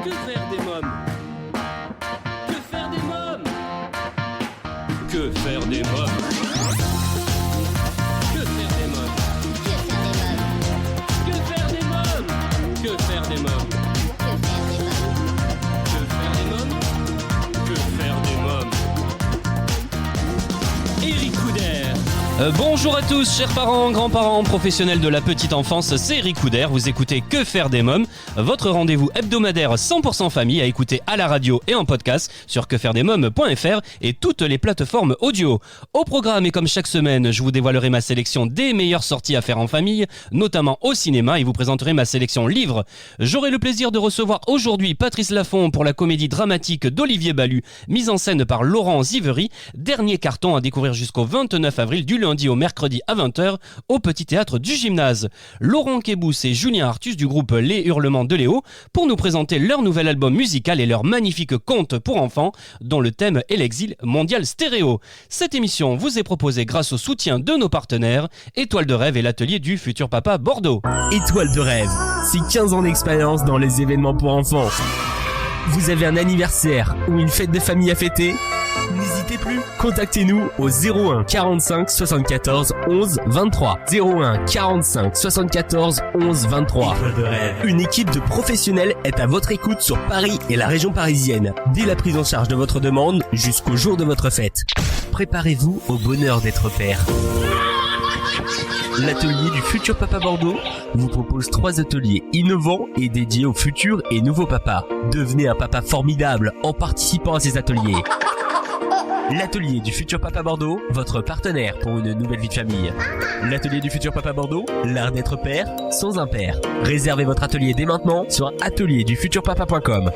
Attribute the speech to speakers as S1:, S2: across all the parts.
S1: Que faire des mômes? Que faire des mômes? Que faire des mômes? Que faire des mômes? Que faire des mômes? Que faire des mômes? Que faire des mômes? Que faire des mômes? Eric Couder. Bonjour à tous, chers parents, grands-parents, professionnels de la petite enfance, c'est Eric Couder, vous écoutez Que faire des mômes, votre rendez-vous hebdomadaire 100% famille à écouter à la radio et en podcast sur quefairedesmômes.fr et toutes les plateformes audio. Au programme et comme chaque semaine, je vous dévoilerai ma sélection des meilleures sorties à faire en famille, notamment au cinéma, et vous présenterai ma sélection livres. J'aurai le plaisir de recevoir aujourd'hui Patrice Laffont pour la comédie dramatique d'Olivier Balu, mise en scène par Laurent Zivery, dernier carton à découvrir jusqu'au 29 avril du lundi au mercredi à 20h au Petit Théâtre du Gymnase. Laurent Kébous et Julien Artus du groupe Les Hurlements de Léo pour nous présenter leur nouvel album musical et leur magnifique conte pour enfants dont le thème est l'exil mondial stéréo. Cette émission vous est proposée grâce au soutien de nos partenaires Étoile de Rêve et l'atelier du futur papa Bordeaux.
S2: Étoile de Rêve, c'est 15 ans d'expérience dans les événements pour enfants. Vous avez un anniversaire ou une fête de famille à fêter ? N'hésitez plus, contactez-nous au 01 45 74 11 23. 01 45 74 11 23. Une équipe de professionnels est à votre écoute sur Paris et la région parisienne, dès la prise en charge de votre demande jusqu'au jour de votre fête. Préparez-vous au bonheur d'être père. L'atelier du futur papa Bordeaux vous propose 3 ateliers innovants et dédiés aux futurs et nouveaux papas. Devenez un papa formidable en participant à ces ateliers. L'atelier du futur papa Bordeaux, votre partenaire pour une nouvelle vie de famille. L'atelier du futur papa Bordeaux, l'art d'être père sans un père. Réservez votre atelier dès maintenant sur atelierdufuturpapa.com.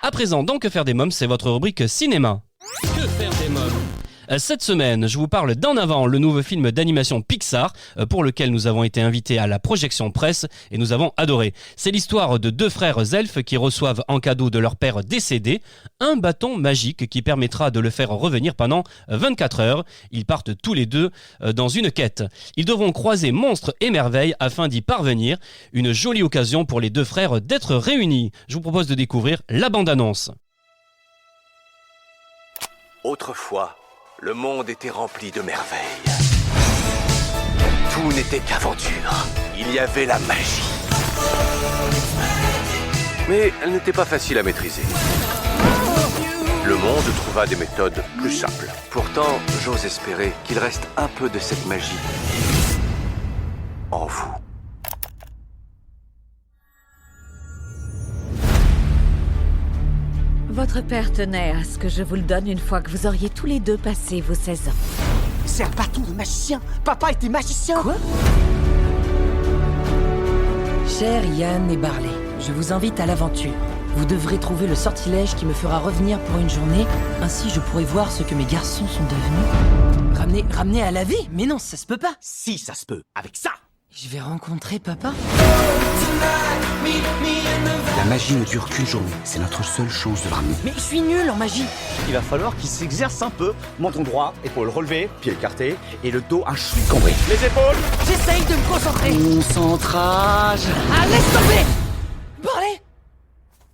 S1: À présent, dans Que faire des mômes, c'est votre rubrique cinéma. Que faire des mômes? Cette semaine, je vous parle d'En avant, le nouveau film d'animation Pixar, pour lequel nous avons été invités à la projection presse et nous avons adoré. C'est l'histoire de 2 frères elfes qui reçoivent en cadeau de leur père décédé un bâton magique qui permettra de le faire revenir pendant 24 heures. Ils partent tous les deux dans une quête. Ils devront croiser monstres et merveilles afin d'y parvenir. Une jolie occasion pour les 2 frères d'être réunis. Je vous propose de découvrir la bande-annonce.
S3: Autrefois, le monde était rempli de merveilles. Tout n'était qu'aventure. Il y avait la magie. Mais elle n'était pas facile à maîtriser. Le monde trouva des méthodes plus simples. Pourtant, j'ose espérer qu'il reste un peu de cette magie en vous.
S4: Votre père tenait à ce que je vous le donne une fois que vous auriez tous les deux passé vos 16 ans.
S5: C'est un bâton de magicien. Papa était magicien.
S4: Quoi?
S6: Cher Yann et Barley, je vous invite à l'aventure. Vous devrez trouver le sortilège qui me fera revenir pour une journée, ainsi je pourrai voir ce que mes garçons sont devenus. Ramener à la vie? Mais non, ça se peut pas.
S5: Si, ça se peut. Avec ça.
S6: Je vais rencontrer papa.
S5: La magie ne dure qu'une journée. C'est notre seule chance de le ramener.
S6: Mais je suis nul en magie.
S5: Il va falloir qu'il s'exerce un peu. Menton droit, épaule relevée, pied écarté et le dos un chouïa cambré. Les épaules.
S6: J'essaye de me concentrer.
S5: Concentrage.
S6: Ah, laisse tomber! Barley!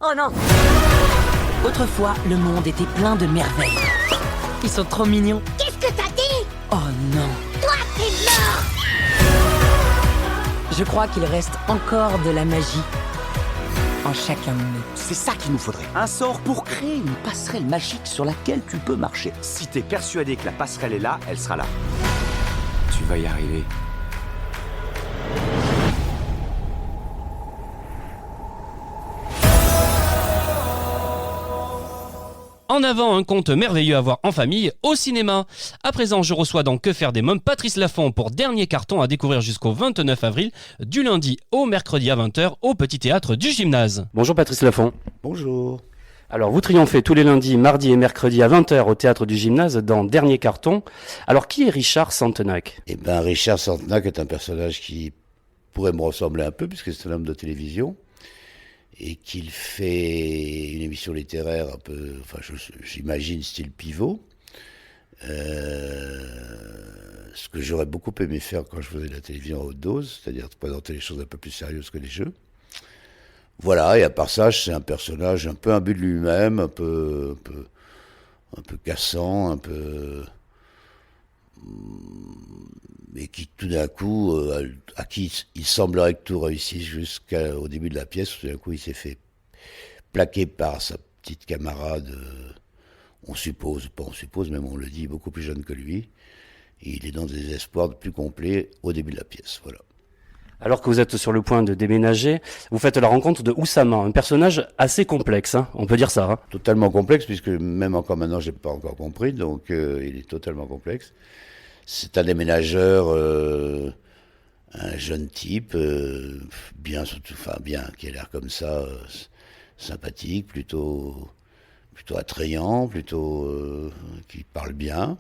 S6: Oh non! Autrefois, le monde était plein de merveilles. Ils sont trop mignons.
S7: Qu'est-ce que t'as dit?
S6: Oh non!
S7: Toi, t'es mort!
S6: Je crois qu'il reste encore de la magie en chacun de nous.
S5: C'est ça qu'il nous faudrait. Un sort pour créer une passerelle magique sur laquelle tu peux marcher. Si t'es persuadé que la passerelle est là, elle sera là. Tu vas y arriver.
S1: En avant, un conte merveilleux à voir en famille au cinéma. À présent, je reçois dans Que faire des mômes Patrice Laffont pour dernier carton à découvrir jusqu'au 29 avril, du lundi au mercredi à 20h au Petit Théâtre du Gymnase. Bonjour Patrice Laffont.
S8: Bonjour.
S1: Alors, vous triomphez tous les lundis, mardis et mercredis à 20h au Théâtre du Gymnase dans Dernier carton. Alors, qui est Richard Santenac?
S8: Eh ben, Richard Santenac est un personnage qui pourrait me ressembler un peu, puisque c'est un homme de télévision, et qu'il fait une émission littéraire un peu, enfin, j'imagine style pivot. Ce que j'aurais beaucoup aimé faire quand je faisais de la télévision à haute dose, c'est-à-dire de présenter les choses un peu plus sérieuses que les jeux. Voilà, et à part ça, c'est un personnage un peu imbu de lui-même, un peu cassant, un peu... mais qui tout d'un coup, à qui il semblerait que tout réussisse jusqu'au début de la pièce, tout d'un coup il s'est fait plaquer par sa petite camarade, on suppose, pas on suppose, même on le dit, beaucoup plus jeune que lui, et il est dans des espoirs plus complets au début de la pièce, voilà.
S1: Alors que vous êtes sur le point de déménager, vous faites la rencontre de Oussama, un personnage assez complexe, hein, on peut dire ça. Hein.
S8: Totalement complexe, puisque même encore maintenant, j'ai pas encore compris, donc il est totalement complexe. C'est un déménageur, un jeune type, bien, qui a l'air comme ça, sympathique, plutôt attrayant, qui parle bien,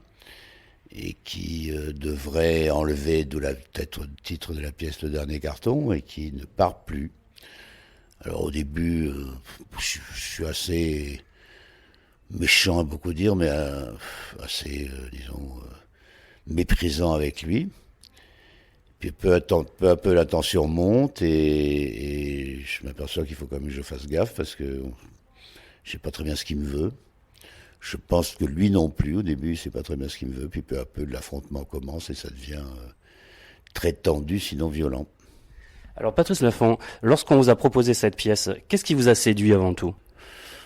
S8: et qui devrait enlever, d'où peut-être le titre de la pièce, le dernier carton, et qui ne part plus. Alors au début, je suis assez méchant à beaucoup dire, mais assez, disons, méprisant avec lui. Puis peu à peu la tension monte et je m'aperçois qu'il faut quand même que je fasse gaffe parce que je sais pas très bien ce qu'il me veut. Je pense que lui non plus, au début, il sait pas très bien ce qu'il me veut, puis peu à peu l'affrontement commence et ça devient très tendu, sinon violent.
S1: Alors Patrice Laffont, lorsqu'on vous a proposé cette pièce, qu'est-ce qui vous a séduit avant tout ?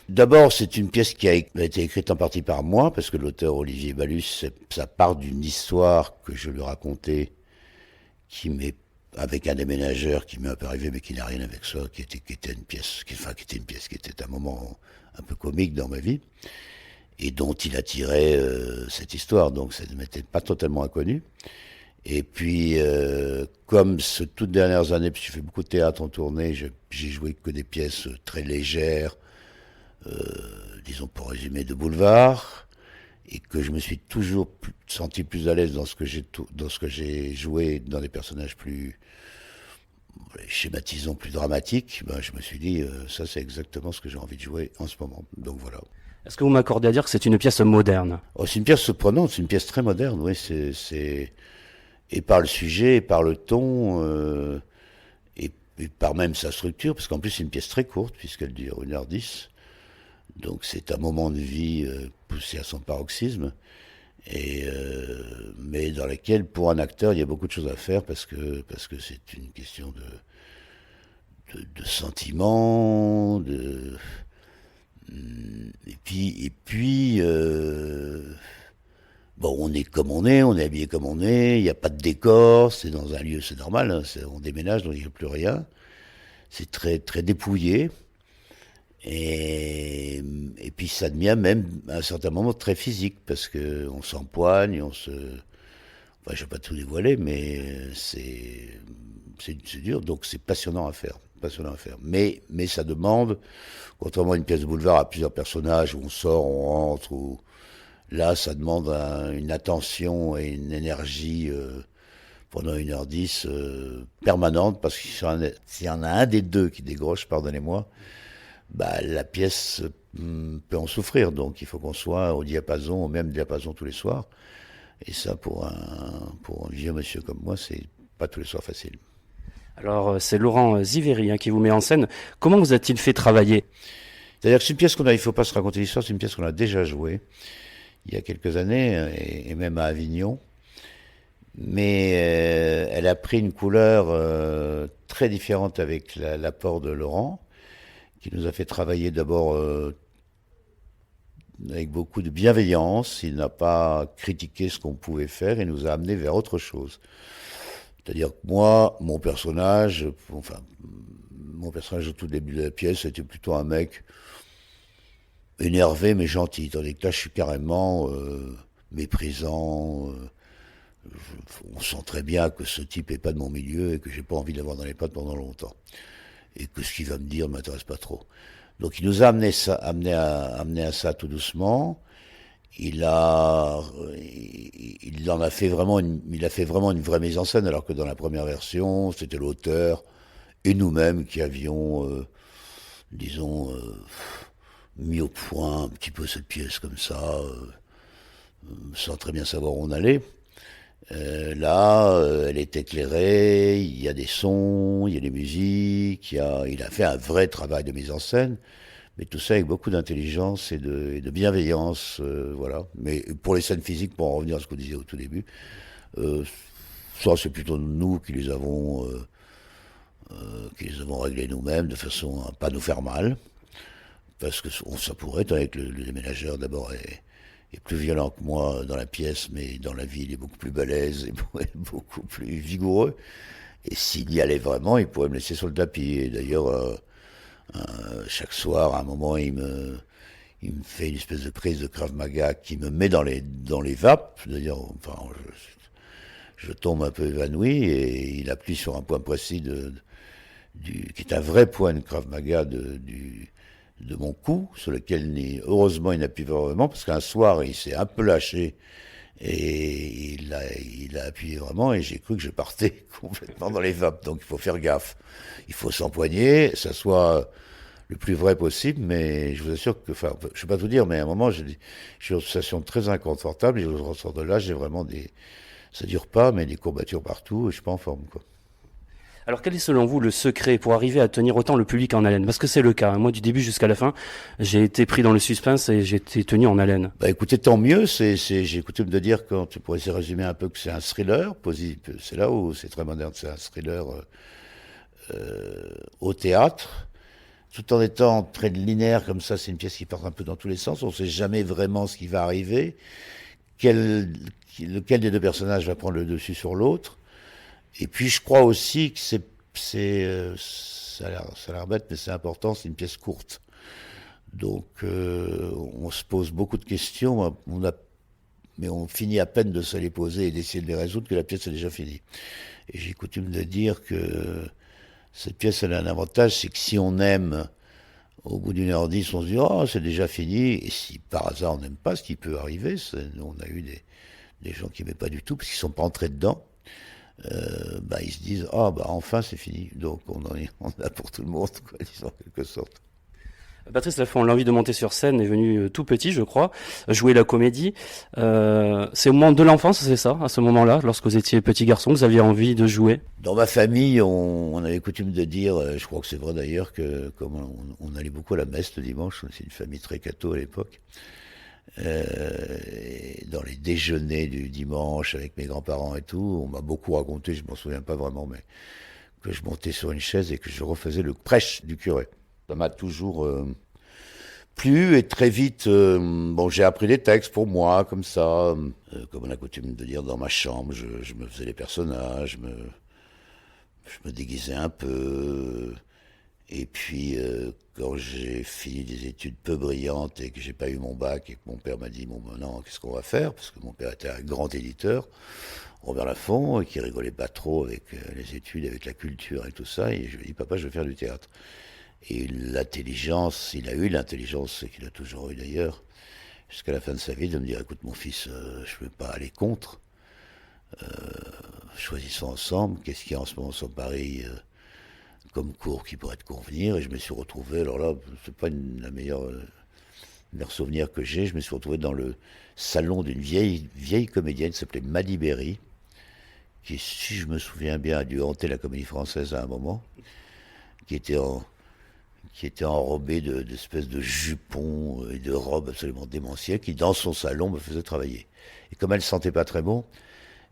S8: D'abord, c'est une pièce qui a été écrite en partie par moi, parce que l'auteur Olivier Ballus, ça part d'une histoire que je lui racontais, avec un déménageur qui m'est un peu arrivé, mais qui n'a rien avec ça, qui était une pièce, qui était un moment un peu comique dans ma vie, et dont il a tiré cette histoire, donc ça ne m'était pas totalement inconnu. Et puis, comme ces toutes dernières années, puis j'ai fait beaucoup de théâtre en tournée, j'ai joué que des pièces très légères, disons pour résumer, de boulevard, et que je me suis toujours senti plus à l'aise dans ce que j'ai joué, dans des personnages plus, schématisons, plus dramatiques, ben, je me suis dit, ça c'est exactement ce que j'ai envie de jouer en ce moment. Donc voilà.
S1: Est-ce que vous m'accordez à dire que c'est une pièce moderne ?
S8: Oh, c'est une pièce surprenante, c'est une pièce très moderne, oui, c'est et par le sujet, et par le ton, et par même sa structure, parce qu'en plus c'est une pièce très courte, puisqu'elle dure 1h10. Donc c'est un moment de vie poussé à son paroxysme, mais dans lequel, pour un acteur, il y a beaucoup de choses à faire, parce que c'est une question de sentiments, et puis bon, on est comme on est habillé comme on est, il n'y a pas de décor, c'est dans un lieu, c'est normal, hein, on déménage, donc il n'y a plus rien. C'est très, très dépouillé. Et puis ça devient même, à un certain moment, très physique, parce qu'on s'empoigne, enfin, je ne vais pas tout dévoiler, mais c'est dur, donc c'est passionnant à faire. Mais ça demande, contrairement à une pièce de boulevard à plusieurs personnages, où on sort, on rentre, là, ça demande une attention et une énergie pendant 1h10 permanente, parce que s'il y en a un des deux qui décroche, pardonnez-moi, bah, la pièce peut en souffrir. Donc il faut qu'on soit au même diapason tous les soirs. Et ça, pour un vieux monsieur comme moi, c'est pas tous les soirs facile.
S1: Alors c'est Laurent Ziveri qui vous met en scène. Comment vous a-t-il fait travailler ?
S8: C'est-à-dire que c'est une pièce il faut pas se raconter l'histoire, c'est une pièce qu'on a déjà jouée il y a quelques années, et même à Avignon. Mais elle a pris une couleur très différente avec l'apport de Laurent, qui nous a fait travailler d'abord avec beaucoup de bienveillance. Il n'a pas critiqué ce qu'on pouvait faire, il nous a amené vers autre chose. C'est-à-dire que moi, mon personnage au tout début de la pièce, c'était plutôt un mec énervé mais gentil, tandis que là je suis carrément méprisant. On sent très bien que ce type est pas de mon milieu et que j'ai pas envie de l'avoir dans les pattes pendant longtemps. Et que ce qu'il va me dire ne m'intéresse pas trop. Donc il nous a amené à ça tout doucement. Il a fait vraiment une vraie mise en scène, alors que dans la première version, c'était l'auteur et nous-mêmes qui avions, mis au point un petit peu cette pièce comme ça, sans très bien savoir où on allait. Elle est éclairée, il y a des sons, il y a des musiques, il a fait un vrai travail de mise en scène, mais tout ça avec beaucoup d'intelligence et de bienveillance, voilà. Mais pour les scènes physiques, pour en revenir à ce qu'on disait au tout début, ça c'est plutôt nous qui les avons réglés nous-mêmes de façon à pas nous faire mal, parce que ça pourrait, étant donné que le déménageur d'abord est plus violent que moi dans la pièce, mais dans la vie, il est beaucoup plus balèze et beaucoup plus vigoureux. Et s'il y allait vraiment, il pourrait me laisser sur le tapis. Et d'ailleurs, chaque soir, à un moment, il me fait une espèce de prise de Krav Maga qui me met dans les vapes. D'ailleurs, enfin, je tombe un peu évanoui et il appuie sur un point précis qui est un vrai point de Krav Maga de mon cou, sur lequel heureusement il n'appuie pas vraiment, parce qu'un soir il s'est un peu lâché et il a appuyé vraiment et j'ai cru que je partais complètement dans les vapes. Donc il faut faire gaffe, il faut s'empoigner, ça soit le plus vrai possible, mais je vous assure que, enfin, je ne vais pas tout dire, mais à un moment j'ai une sensation très inconfortable et je ressors de là, j'ai vraiment ça dure pas, mais des courbatures partout et je suis pas en forme, quoi.
S1: Alors quel est selon vous le secret pour arriver à tenir autant le public en haleine? Parce que c'est le cas, moi du début jusqu'à la fin, j'ai été pris dans le suspense et j'ai été tenu en haleine.
S8: Bah écoutez, tant mieux, j'ai coutume de dire, quand tu pourrais essayer de résumer un peu, que c'est un thriller, c'est là où c'est très moderne, c'est un thriller au théâtre, tout en étant très linéaire comme ça, c'est une pièce qui part un peu dans tous les sens, on ne sait jamais vraiment ce qui va arriver, lequel des deux personnages va prendre le dessus sur l'autre. Et puis je crois aussi que ça a l'air bête, mais c'est important, c'est une pièce courte. Donc on se pose beaucoup de questions, mais on finit à peine de se les poser et d'essayer de les résoudre que la pièce est déjà finie. Et j'ai coutume de dire que cette pièce, elle a un avantage, c'est que si on aime, au bout d'1h10, on se dit « Oh, c'est déjà fini », et si par hasard on n'aime pas, ce qui peut arriver, on a eu des gens qui n'aimaient pas du tout, parce qu'ils ne sont pas entrés dedans, ils se disent enfin c'est fini, donc on a pour tout le monde, quoi, disons, en quelque sorte.
S1: Patrice Laffont, l'envie de monter sur scène est venue tout petit, je crois, jouer la comédie. C'est au moment de l'enfance, c'est ça, à ce moment-là, lorsque vous étiez petit garçon, vous aviez envie de jouer?
S8: Dans ma famille, on avait coutume de dire, je crois que c'est vrai d'ailleurs, que comme on allait beaucoup à la messe le dimanche, c'est une famille très catho à l'époque, dans les déjeuners du dimanche avec mes grands-parents et tout, on m'a beaucoup raconté, je m'en souviens pas vraiment, mais que je montais sur une chaise et que je refaisais le prêche du curé. Ça m'a toujours plu et très vite, j'ai appris des textes pour moi, comme ça, comme on a coutume de dire dans ma chambre, je me faisais les personnages, je me déguisais un peu. Et puis, quand j'ai fini des études peu brillantes et que j'ai pas eu mon bac et que mon père m'a dit « Bon, maintenant, qu'est-ce qu'on va faire ?» Parce que mon père était un grand éditeur, Robert Laffont, qui rigolait pas trop avec les études, avec la culture et tout ça. Et je lui ai dit « Papa, je veux faire du théâtre. » Et l'intelligence, il a eu l'intelligence, qu'il a toujours eu d'ailleurs, jusqu'à la fin de sa vie, de me dire « Écoute, mon fils, je ne peux pas aller contre. Choisissons ensemble. Qu'est-ce qu'il y a en ce moment sur Paris comme cours qui pourrait te convenir ?» Et je me suis retrouvé, alors là, c'est pas le meilleur souvenir que j'ai, je me suis retrouvé dans le salon d'une vieille comédienne qui s'appelait Maddy Berry, qui, si je me souviens bien, a dû hanter la Comédie Française à un moment, qui était enrobée d'espèces de jupons et de robes absolument démentielles, qui dans son salon me faisait travailler. Et comme elle ne sentait pas très bon,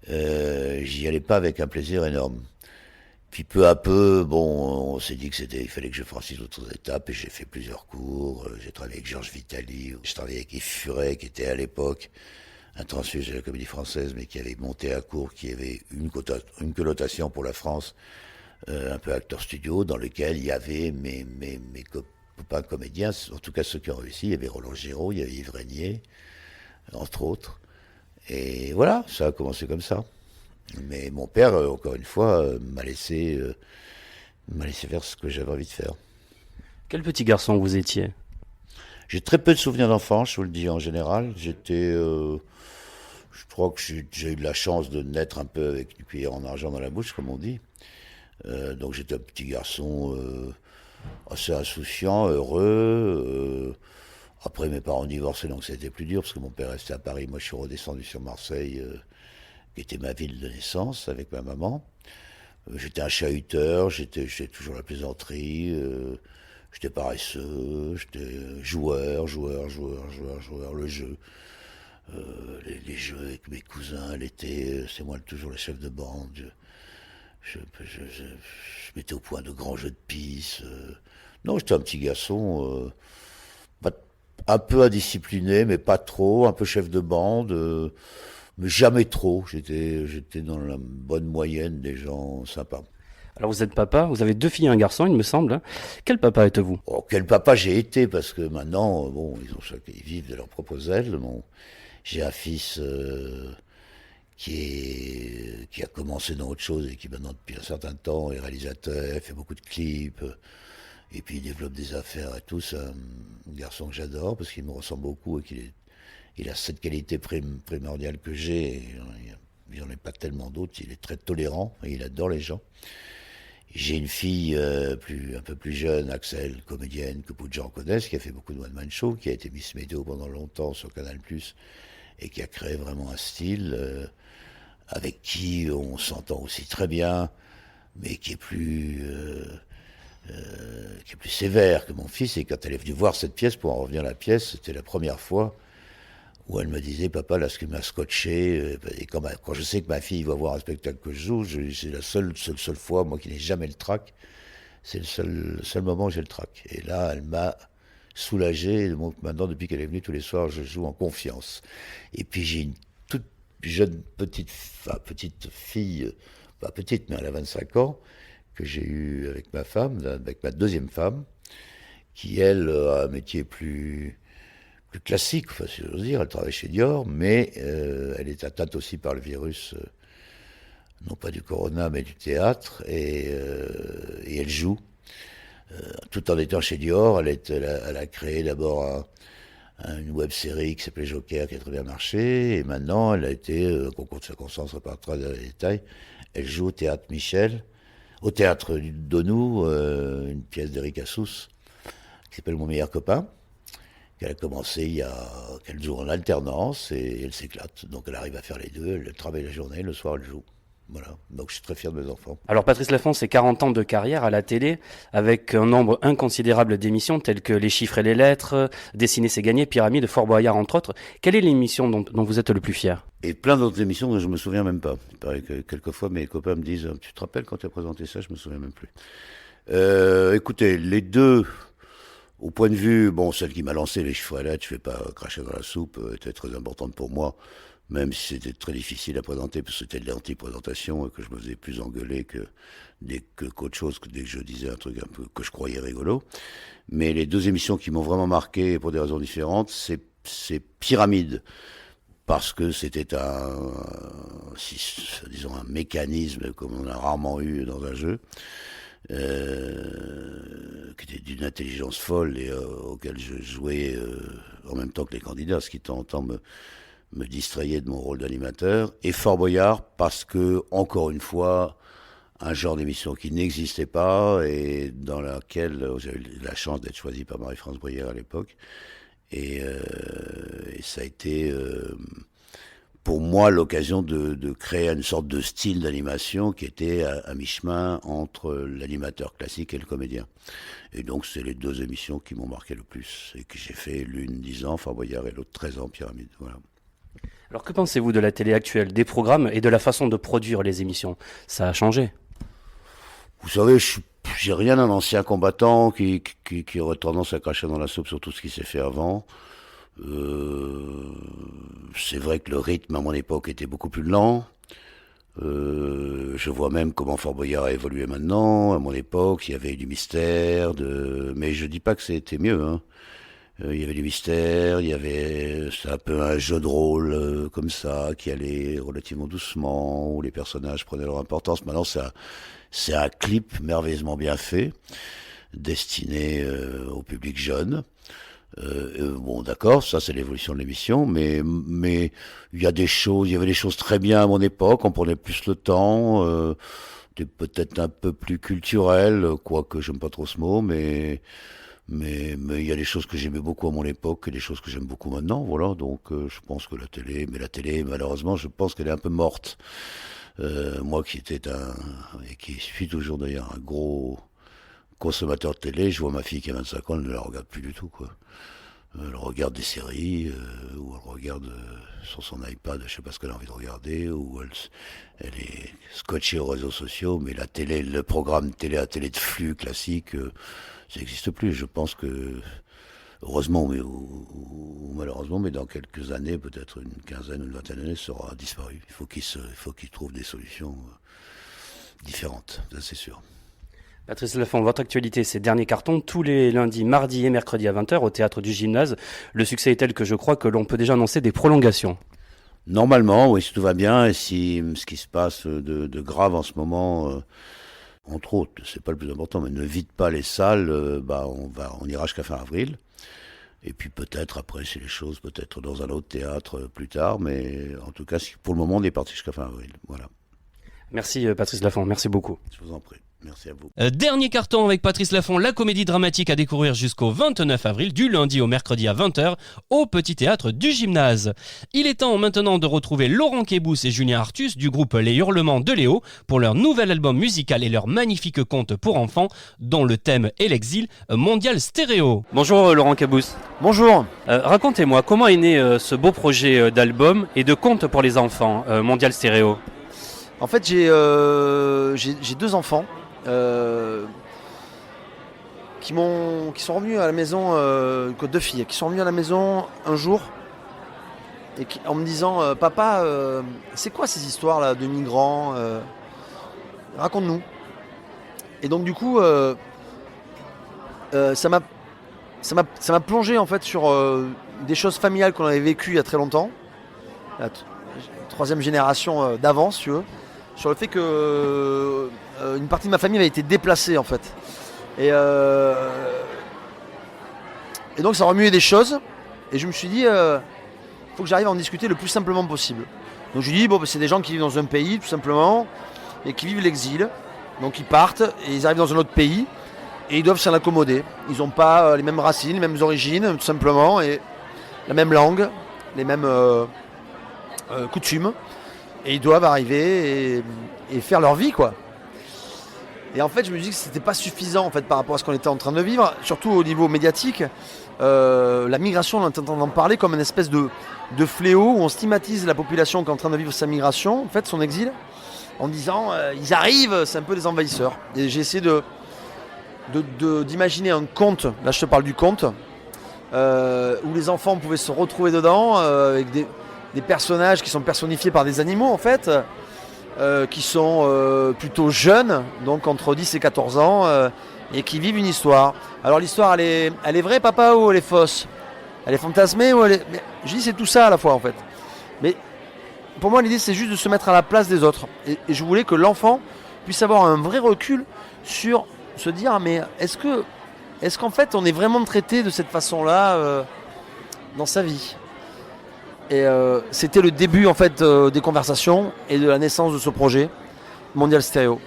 S8: j'y allais pas avec un plaisir énorme. Puis peu à peu, on s'est dit il fallait que je franchisse d'autres étapes, et j'ai fait plusieurs cours. J'ai travaillé avec Georges Vitali, j'ai travaillé avec Yves Furet, qui était à l'époque un transfuge de la Comédie Française, mais qui avait monté à court, qui avait une connotation pour la France, un peu acteur studio, dans lequel il y avait mes copains comédiens, en tout cas ceux qui ont réussi. Il y avait Roland Giraud, il y avait Yves Régnier, entre autres. Et voilà, ça a commencé comme ça. Mais mon père, encore une fois, m'a laissé faire ce que j'avais envie de faire.
S1: Quel petit garçon vous étiez?
S8: J'ai très peu de souvenirs d'enfance, je vous le dis en général. Je crois que j'ai eu de la chance de naître un peu avec une cuillère en argent dans la bouche, comme on dit. Donc j'étais un petit garçon assez insouciant, heureux. Après, mes parents ont divorcé, donc c'était plus dur, parce que mon père restait à Paris. Moi, je suis redescendu sur Marseille. qui était ma ville de naissance avec ma maman. J'étais un chahuteur, j'étais toujours la plaisanterie, j'étais paresseux, j'étais joueur, le jeu. Les jeux avec mes cousins, l'été, c'est moi toujours le chef de bande. Je mettais au point de grands jeux de piste. Non, j'étais un petit garçon, un peu indiscipliné, mais pas trop, un peu chef de bande, mais jamais trop. J'étais dans la bonne moyenne des gens sympas.
S1: Alors vous êtes papa, vous avez 2 filles et un garçon, il me semble. Quel papa êtes-vous ?
S8: Oh, quel papa j'ai été, parce que maintenant, bon, ils vivent de leurs propres ailes. Bon, j'ai un fils qui a commencé dans autre chose et qui maintenant depuis un certain temps est réalisateur, fait beaucoup de clips, et puis il développe des affaires et tout. C'est un garçon que j'adore parce qu'il me ressemble beaucoup et il a cette qualité primordiale que j'ai. Il n'y en a pas tellement d'autres. Il est très tolérant et il adore les gens. J'ai une fille un peu plus jeune, Axel, comédienne, que beaucoup de gens connaissent, qui a fait beaucoup de one-man show, qui a été Miss Météo pendant longtemps sur Canal+, et qui a créé vraiment un style avec qui on s'entend aussi très bien, mais qui est plus sévère que mon fils. Et quand elle est venue voir cette pièce, pour en revenir à la pièce, c'était la première fois où elle me disait, papa, là, ce qui m'a scotché, et quand je sais que ma fille va voir un spectacle que je joue, c'est la seule fois, moi qui n'ai jamais le trac, c'est le seul moment où j'ai le trac. Et là, elle m'a soulagé. Donc maintenant, depuis qu'elle est venue tous les soirs, je joue en confiance. Et puis j'ai une toute jeune petite fille, pas petite, mais elle a 25 ans, que j'ai eue avec ma femme, avec ma deuxième femme, qui, elle, a un métier plus classique, enfin, si j'ose dire. Elle travaille chez Dior, mais elle est atteinte aussi par le virus, non pas du corona, mais du théâtre, et elle joue. Tout en étant chez Dior, elle a créé d'abord une web-série qui s'appelait Joker, qui a très bien marché, et maintenant elle a été, concours de circonstances, repartira dans les détails, elle joue au Théâtre Michel, au Théâtre Donou, une pièce d'Eric Assous, qui s'appelle Mon meilleur copain, qu'elle a commencé qu'elle joue en alternance, et elle s'éclate. Donc elle arrive à faire les deux, elle travaille la journée, le soir elle joue. Voilà, donc je suis très fier de mes enfants.
S1: Alors Patrice Laffont, c'est 40 ans de carrière à la télé, avec un nombre inconsidérable d'émissions telles que Les chiffres et les lettres, Dessiner c'est gagner, Pyramide, Fort Boyard entre autres. Quelle est l'émission dont vous êtes le plus fier ?
S8: Et plein d'autres émissions dont je me souviens même pas. Il paraît que quelquefois mes copains me disent « Tu te rappelles quand tu as présenté ça ?» Je me souviens même plus. Écoutez, les deux, au point de vue, bon, celle qui m'a lancé, Les chiffres et les lettres, je ne vais pas cracher dans la soupe, était très importante pour moi. Même si c'était très difficile à présenter, parce que c'était de l'anti-présentation et que je me faisais plus engueuler qu'autre chose, que dès que je disais un truc un peu que je croyais rigolo. Mais les deux émissions qui m'ont vraiment marqué pour des raisons différentes, c'est Pyramide, parce que c'était disons un mécanisme comme on a rarement eu dans un jeu, qui était d'une intelligence folle et auquel je jouais en même temps que les candidats, ce qui de temps en temps me distrayait de mon rôle d'animateur, et Fort Boyard parce que, encore une fois, un genre d'émission qui n'existait pas et dans laquelle j'avais eu la chance d'être choisi par Marie-France Bruyère à l'époque, et ça a été pour moi l'occasion de créer une sorte de style d'animation qui était à mi-chemin entre l'animateur classique et le comédien. Et donc c'est les deux émissions qui m'ont marqué le plus et que j'ai fait, l'une 10 ans Fort Boyard et l'autre 13 ans Pyramide. Voilà.
S1: Alors que pensez-vous de la télé actuelle, des programmes et de la façon de produire les émissions ? Ça a changé.
S8: Vous savez, j'ai rien d'un ancien combattant qui aurait tendance à cracher dans la soupe sur tout ce qui s'est fait avant. C'est vrai que le rythme à mon époque était beaucoup plus lent. Je vois même comment Fort Boyard a évolué maintenant. À mon époque, il y avait du mystère, mais je dis pas que c'était mieux, hein. Il y avait du mystère, c'est un peu un jeu de rôle comme ça, qui allait relativement doucement, où les personnages prenaient leur importance. Maintenant, c'est un clip merveilleusement bien fait, destiné au public jeune. Bon, d'accord, ça c'est l'évolution de l'émission, mais il y avait des choses très bien à mon époque, on prenait plus le temps, peut-être un peu plus culturel, quoique j'aime pas trop ce mot, mais Mais il y a des choses que j'aimais beaucoup à mon époque et des choses que j'aime beaucoup maintenant, voilà. Donc je pense que la télé, malheureusement, je pense qu'elle est un peu morte. Moi qui étais et qui suis toujours d'ailleurs un gros consommateur de télé, je vois ma fille qui a 25 ans, elle ne la regarde plus du tout, quoi. Elle regarde des séries, ou elle regarde sur son iPad, je sais pas ce qu'elle a envie de regarder, ou elle est scotchée aux réseaux sociaux, mais la télé, le programme télé à télé de flux classique, ça n'existe plus. Je pense que, heureusement, mais ou malheureusement, mais dans quelques années, peut-être une quinzaine ou une vingtaine d'années, ça aura disparu. Il faut qu'ils trouvent des solutions différentes, ça c'est sûr.
S1: Patrice Laffont, votre actualité, ces derniers cartons, tous les lundis, mardis et mercredis à 20h au Théâtre du Gymnase. Le succès est tel que je crois que l'on peut déjà annoncer des prolongations. Normalement, oui, si tout va bien, et si ce qui se passe de grave en ce moment, entre autres, c'est pas le plus important, mais ne vide pas les salles, on ira jusqu'à fin avril. Et puis peut-être après, si les choses, peut-être dans un autre théâtre plus tard, mais en tout cas, pour le moment, on est parti jusqu'à fin avril. Voilà. Merci Patrice Laffont, merci beaucoup. Je vous en prie. Merci à vous. Dernier carton avec Patrice Laffont, la comédie dramatique à découvrir jusqu'au 29 avril, du lundi au mercredi à 20h, au Petit Théâtre du Gymnase. Il est temps maintenant de retrouver Laurent Kébous et Julien Artus du groupe Les Hurlements de Léo pour leur nouvel album musical et leur magnifique conte pour enfants, dont le thème est l'exil, Mondial Stéréo. Bonjour Laurent Kébous.
S9: Bonjour.
S1: Racontez-moi, comment est né ce beau projet d'album et de conte pour les enfants, Mondial Stéréo?
S9: En fait, j'ai 2 enfants. Qui sont revenus à la maison, 2 filles, qui sont revenues à la maison un jour et en me disant papa, c'est quoi ces histoires là de migrants, raconte-nous. Et donc du coup ça m'a plongé en fait sur des choses familiales qu'on avait vécues il y a très longtemps, la 3e génération d'avant, si tu veux, sur le fait que une partie de ma famille avait été déplacée en fait. Et donc ça remuait des choses. Et je me suis dit, il faut que j'arrive à en discuter le plus simplement possible. Donc je lui dis, c'est des gens qui vivent dans un pays tout simplement, et qui vivent l'exil. Donc ils partent, et ils arrivent dans un autre pays, et ils doivent s'en accommoder. Ils n'ont pas les mêmes racines, les mêmes origines, tout simplement, et la même langue, les mêmes coutumes. Et ils doivent arriver et faire leur vie, quoi. Et en fait, je me dis que c'était pas suffisant en fait par rapport à ce qu'on était en train de vivre, surtout au niveau médiatique. La migration, on est en train d'en parler comme une espèce de fléau où on stigmatise la population qui est en train de vivre sa migration, en fait, son exil, en disant ils arrivent, c'est un peu des envahisseurs. Et j'ai essayé d'imaginer un conte. Là, je te parle du conte où les enfants pouvaient se retrouver dedans avec des personnages qui sont personnifiés par des animaux en fait. Qui sont plutôt jeunes, donc entre 10 et 14 ans, et qui vivent une histoire. Alors l'histoire, elle est vraie, papa, ou elle est fausse? Elle est fantasmée ou elle est... Mais, je dis c'est tout ça à la fois en fait. Mais pour moi l'idée c'est juste de se mettre à la place des autres. Et je voulais que l'enfant puisse avoir un vrai recul sur se dire mais est-ce qu'en fait on est vraiment traité de cette façon-là dans sa vie? Et c'était le début en fait des conversations et de la naissance de ce projet Mondial Stéréo.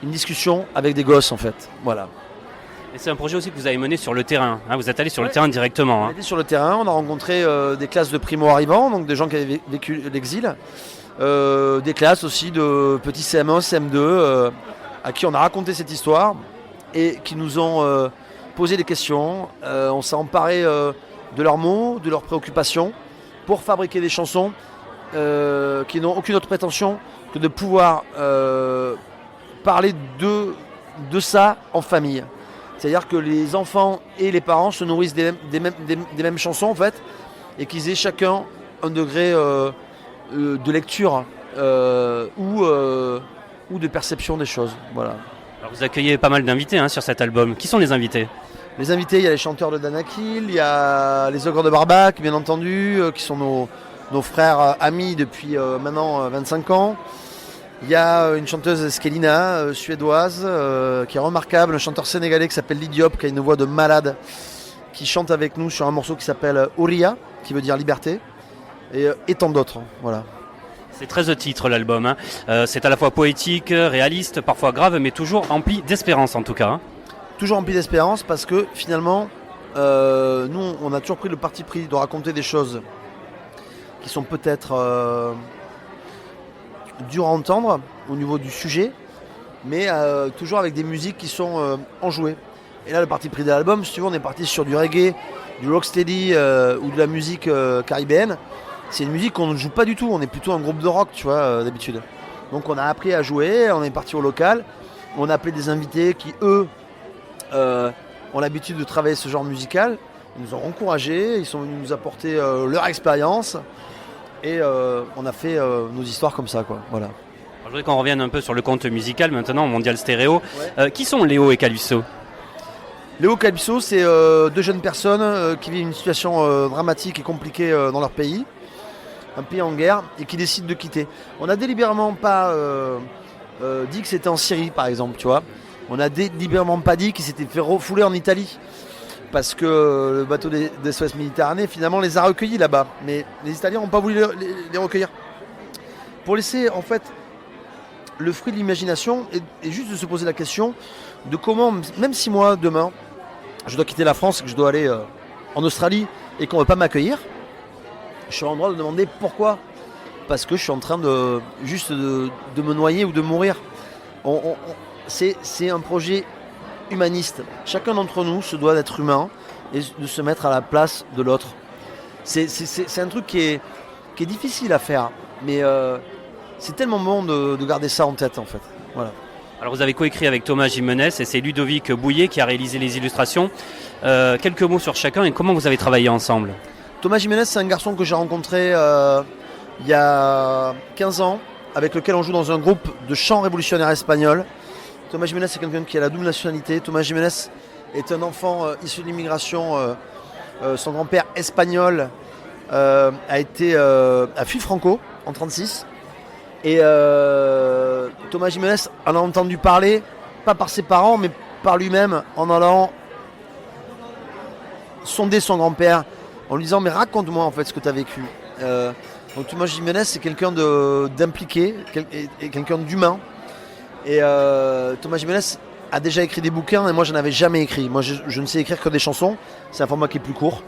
S9: Une discussion avec des gosses en fait, voilà.
S1: Et c'est un projet aussi que vous avez mené sur le terrain, hein, vous êtes allé sur le terrain directement.
S9: On a été sur le terrain, on a rencontré des classes de primo-arrivants, donc des gens qui avaient vécu l'exil, des classes aussi de petits CM1, CM2, à qui on a raconté cette histoire et qui nous ont posé des questions. On s'est emparé de leurs mots, de leurs préoccupations, pour fabriquer des chansons qui n'ont aucune autre prétention que de pouvoir parler de ça en famille. C'est-à-dire que les enfants et les parents se nourrissent des mêmes chansons en fait, et qu'ils aient chacun un degré de lecture ou de perception des choses. Voilà.
S1: Alors vous accueillez pas mal d'invités sur cet album. Qui sont les invités ?
S9: Les invités, il y a les chanteurs de Danakil, il y a les Ogres de Barbac, bien entendu, qui sont nos frères amis depuis maintenant 25 ans. Il y a une chanteuse Skelina, suédoise, qui est remarquable, un chanteur sénégalais qui s'appelle Lidiop, qui a une voix de malade, qui chante avec nous sur un morceau qui s'appelle Ouria, qui veut dire liberté, et tant d'autres. Voilà.
S1: C'est 13 titres l'album, c'est à la fois poétique, réaliste, parfois grave, mais toujours empli d'espérance en tout cas.
S9: Toujours rempli d'espérance parce que finalement nous, on a toujours pris le parti pris de raconter des choses qui sont peut-être dures à entendre au niveau du sujet, mais toujours avec des musiques qui sont enjouées. Et là, le parti pris de l'album, si tu veux, on est parti sur du reggae, du rocksteady ou de la musique caribéenne. C'est une musique qu'on ne joue pas du tout, on est plutôt un groupe de rock, tu vois, d'habitude. Donc on a appris à jouer, on est parti au local, on a appelé des invités qui, eux, ont l'habitude de travailler ce genre musical. Ils nous ont encouragés, ils sont venus nous apporter leur expérience et on a fait nos histoires comme ça, quoi. Voilà.
S1: Alors, je voudrais qu'on revienne un peu sur le compte musical maintenant, Mondial Stéréo. Ouais. Qui sont Léo et Calypso ?
S9: Léo Calypso, c'est deux jeunes personnes qui vivent une situation dramatique et compliquée dans leur pays, un pays en guerre, et qui décident de quitter. On n'a délibérément pas dit que c'était en Syrie, par exemple, tu vois. On n'a délibérément pas dit qu'ils s'étaient fait refouler en Italie, parce que le bateau des SOS Méditerranée, finalement, les a recueillis là-bas. Mais les Italiens n'ont pas voulu les recueillir. Pour laisser, en fait, le fruit de l'imagination, et juste de se poser la question de comment, même si moi, demain, je dois quitter la France, que je dois aller en Australie, et qu'on ne veut pas m'accueillir, je suis en droit de demander pourquoi. Parce que je suis en train de me noyer ou de mourir. C'est un projet humaniste. Chacun d'entre nous se doit d'être humain et de se mettre à la place de l'autre. C'est un truc qui est difficile à faire, mais c'est tellement bon de garder ça en tête, en fait. Voilà.
S1: Alors vous avez coécrit avec Thomas Jimenez et c'est Ludovic Bouillet qui a réalisé les illustrations. Quelques mots sur chacun et comment vous avez travaillé ensemble ?
S9: Thomas Jimenez, c'est un garçon que j'ai rencontré il y a 15 ans, avec lequel on joue dans un groupe de chant révolutionnaire espagnol. Thomas Jimenez, c'est quelqu'un qui a la double nationalité. Thomas Jimenez est un enfant issu de l'immigration. Son grand-père espagnol a fui Franco en 1936. Et Thomas Jimenez en a entendu parler, pas par ses parents, mais par lui-même, en allant sonder son grand-père, en lui disant « mais raconte-moi en fait ce que tu as vécu ». Donc Thomas Jimenez, c'est quelqu'un d'impliqué, et quelqu'un d'humain. Et Thomas Jimenez a déjà écrit des bouquins et moi je n'en avais jamais écrit. Moi je ne sais écrire que des chansons, c'est un format qui est plus court.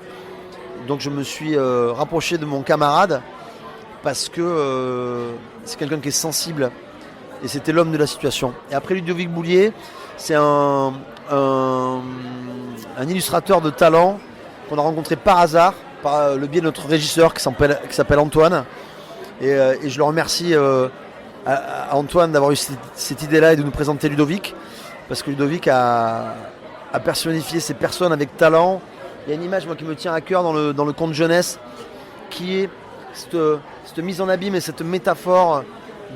S9: Donc je me suis rapproché de mon camarade parce que c'est quelqu'un qui est sensible et c'était l'homme de la situation. Et après Ludovic Bouillet, c'est un illustrateur de talent qu'on a rencontré par hasard, par le biais de notre régisseur qui s'appelle Antoine. Et je le remercie à Antoine d'avoir eu cette idée-là et de nous présenter Ludovic, parce que Ludovic a personnifié ces personnes avec talent. Il y a une image moi, qui me tient à cœur dans le conte jeunesse, qui est cette mise en abîme et cette métaphore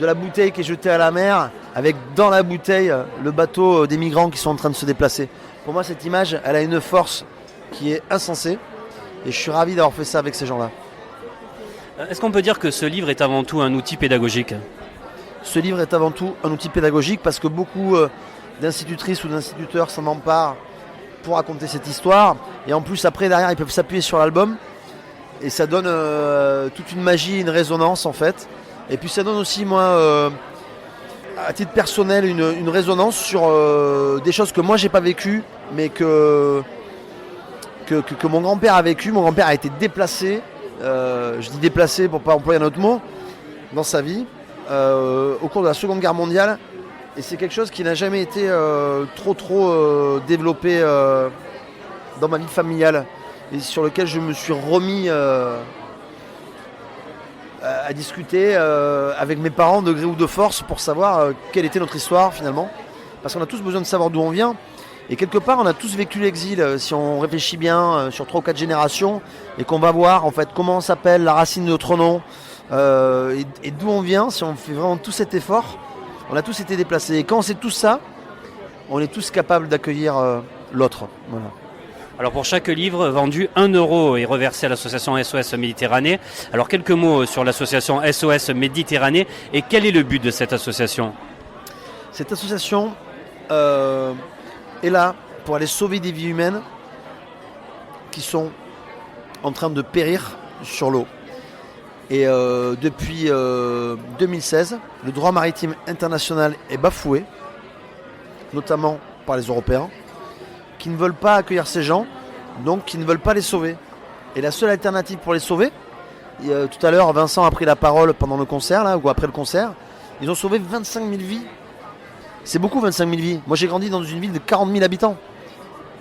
S9: de la bouteille qui est jetée à la mer, avec dans la bouteille le bateau des migrants qui sont en train de se déplacer. Pour moi, cette image, elle a une force qui est insensée, et je suis ravi d'avoir fait ça avec ces gens-là.
S1: Est-ce qu'on peut dire que ce livre est avant tout un outil pédagogique ?
S9: Ce livre est avant tout un outil pédagogique parce que beaucoup d'institutrices ou d'instituteurs s'en emparent pour raconter cette histoire. Et en plus, après, derrière, ils peuvent s'appuyer sur l'album. Et ça donne toute une magie, une résonance, en fait. Et puis ça donne aussi, moi, à titre personnel, une résonance sur des choses que moi, j'ai pas vécues, mais que mon grand-père a vécu. Mon grand-père a été déplacé, je dis déplacé pour ne pas employer un autre mot, dans sa vie. Au cours de la Seconde Guerre mondiale, et c'est quelque chose qui n'a jamais été trop développé dans ma vie familiale et sur lequel je me suis remis à discuter avec mes parents de gré ou de force pour savoir quelle était notre histoire finalement, parce qu'on a tous besoin de savoir d'où on vient et quelque part on a tous vécu l'exil si on réfléchit bien sur 3 ou 4 générations et qu'on va voir en fait comment on s'appelle, la racine de notre nom. Et d'où on vient, si on fait vraiment tout cet effort, on a tous été déplacés. Et quand on sait tout ça, on est tous capables d'accueillir l'autre. Voilà.
S1: Alors pour chaque livre vendu, 1 euro est reversé à l'association SOS Méditerranée. Alors quelques mots sur l'association SOS Méditerranée et quel est le but de cette association ?
S9: Cette association est là pour aller sauver des vies humaines qui sont en train de périr sur l'eau. Et depuis 2016, le droit maritime international est bafoué, notamment par les Européens, qui ne veulent pas accueillir ces gens donc qui ne veulent pas les sauver. Et la seule alternative pour les sauver, tout à l'heure Vincent a pris la parole pendant le concert, là, ou après le concert, ils ont sauvé 25 000 vies. C'est beaucoup 25 000 vies. Moi j'ai grandi dans une ville de 40 000 habitants.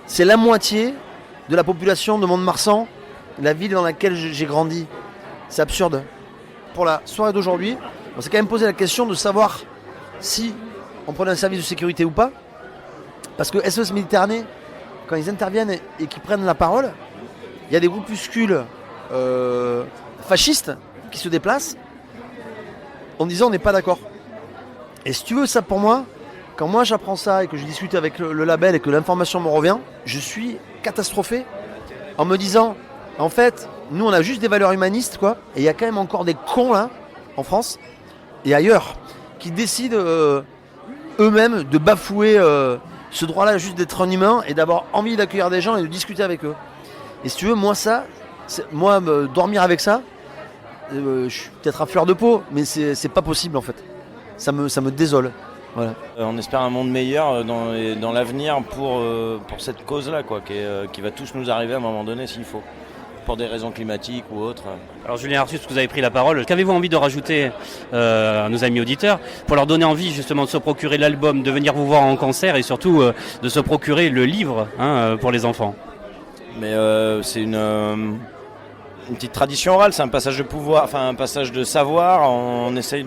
S9: C'est la moitié de la population de Mont-de-Marsan, la ville dans laquelle j'ai grandi. C'est absurde. Pour la soirée d'aujourd'hui, on s'est quand même posé la question de savoir si on prenait un service de sécurité ou pas. Parce que SOS Méditerranée, quand ils interviennent et qu'ils prennent la parole, il y a des groupuscules fascistes qui se déplacent en disant on n'est pas d'accord. Et si tu veux, ça pour moi, quand moi j'apprends ça et que je discute avec le label et que l'information me revient, je suis catastrophé en me disant, en fait, nous on a juste des valeurs humanistes, quoi, et il y a quand même encore des cons là, en France et ailleurs, qui décident eux-mêmes de bafouer ce droit-là juste d'être un humain et d'avoir envie d'accueillir des gens et de discuter avec eux. Et si tu veux, moi dormir avec ça, je suis peut-être à fleur de peau, mais c'est pas possible en fait. Ça me désole. Voilà.
S10: On espère un monde meilleur dans l'avenir pour cette cause-là, quoi, qui va tous nous arriver à un moment donné s'il faut, pour des raisons climatiques ou autres.
S1: Alors Julien Artus, vous avez pris la parole. Qu'avez-vous envie de rajouter à nos amis auditeurs pour leur donner envie justement de se procurer l'album, de venir vous voir en concert et surtout de se procurer le livre pour les enfants?
S10: Mais c'est une petite tradition orale, c'est un passage de pouvoir, enfin un passage de savoir. On essaye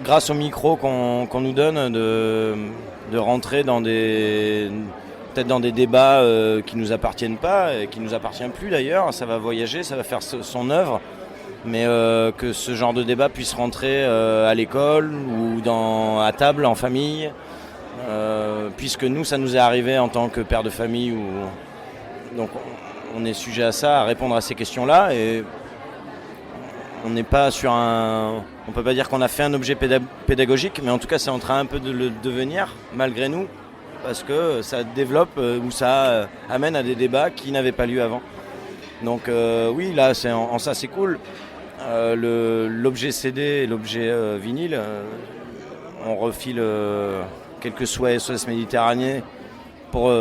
S10: grâce au micro qu'on nous donne, de rentrer peut-être dans des débats qui nous appartiennent pas, et qui nous appartiennent plus d'ailleurs. Ça va voyager, ça va faire son œuvre, mais que ce genre de débat puisse rentrer à l'école ou à table en famille, puisque nous, ça nous est arrivé en tant que père de famille, donc on est sujet à ça, à répondre à ces questions-là, et on n'est pas on peut pas dire qu'on a fait un objet pédagogique, mais en tout cas c'est en train un peu de le devenir malgré nous, parce que ça développe ou ça amène à des débats qui n'avaient pas lieu avant. Donc oui, là en ça c'est cool. L'objet CD et l'objet vinyle, on refile quelques souhaits SOS Méditerranée pour,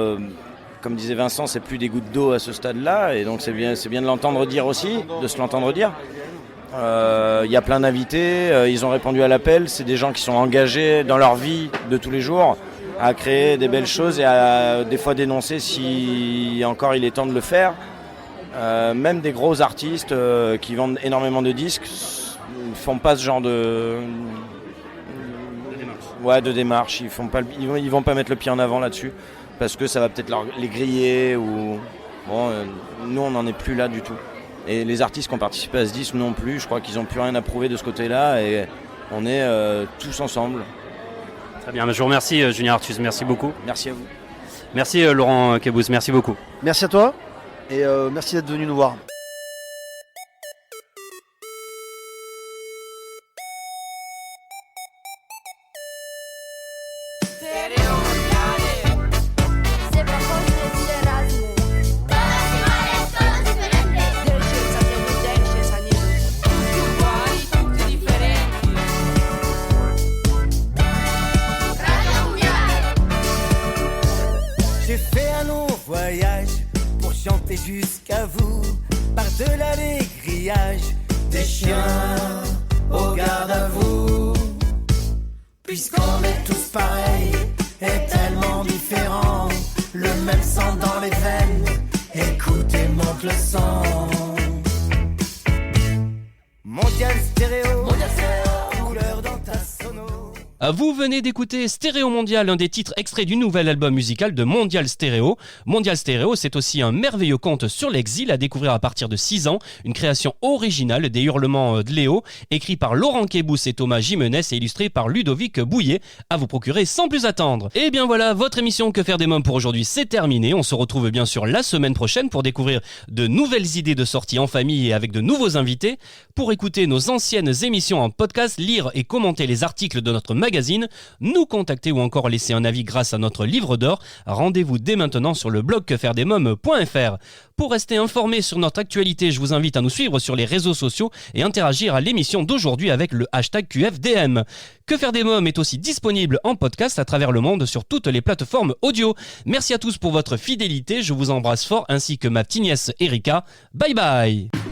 S10: comme disait Vincent, c'est plus des gouttes d'eau à ce stade-là, et donc c'est bien de l'entendre dire aussi, de se l'entendre dire. Il y a plein d'invités, ils ont répondu à l'appel, c'est des gens qui sont engagés dans leur vie de tous les jours à créer des belles choses et à des fois dénoncer si encore il est temps de le faire. Même des gros artistes qui vendent énormément de disques ne font pas ce genre de démarche. Ils vont pas mettre le pied en avant là-dessus parce que ça va peut-être les griller ou nous on n'en est plus là du tout. Et les artistes qui ont participé à ce disque non plus, je crois qu'ils n'ont plus rien à prouver de ce côté-là et on est tous ensemble.
S1: Très bien, je vous remercie Julien Artus, merci beaucoup.
S10: Merci à vous.
S1: Merci Laurent Kebous, merci beaucoup.
S9: Merci à toi et merci d'être venu nous voir.
S11: Jusqu'à vous, par-delà les grillages des chiens au garde à vous. Puisqu'on est tous pareils et tellement différents, le même sang dans les veines, écoutez, monte le son. Mondial Stéréo, couleur dans ta sono.
S1: Vous venez d'écouter Stéréo Mondial, un des titres extraits du nouvel album musical de Mondial Stéréo. Mondial Stéréo, c'est aussi un merveilleux conte sur l'exil à découvrir à partir de 6 ans, une création originale des Hurlements de Léo, écrit par Laurent Kebous et Thomas Jimenez et illustré par Ludovic Bouillet, à vous procurer sans plus attendre. Et bien voilà, votre émission Que faire des mômes pour aujourd'hui, c'est terminé. On se retrouve bien sûr la semaine prochaine pour découvrir de nouvelles idées de sorties en famille et avec de nouveaux invités. Pour écouter nos anciennes émissions en podcast, lire et commenter les articles de notre magazine, magazine, nous contacter ou encore laisser un avis grâce à notre livre d'or. Rendez-vous dès maintenant sur le blog quefairedesmoms.fr. Pour rester informé sur notre actualité, je vous invite à nous suivre sur les réseaux sociaux et interagir à l'émission d'aujourd'hui avec le hashtag QFDM. Que faire des mômes est aussi disponible en podcast à travers le monde sur toutes les plateformes audio. Merci à tous pour votre fidélité, je vous embrasse fort ainsi que ma petite nièce Erika. Bye bye.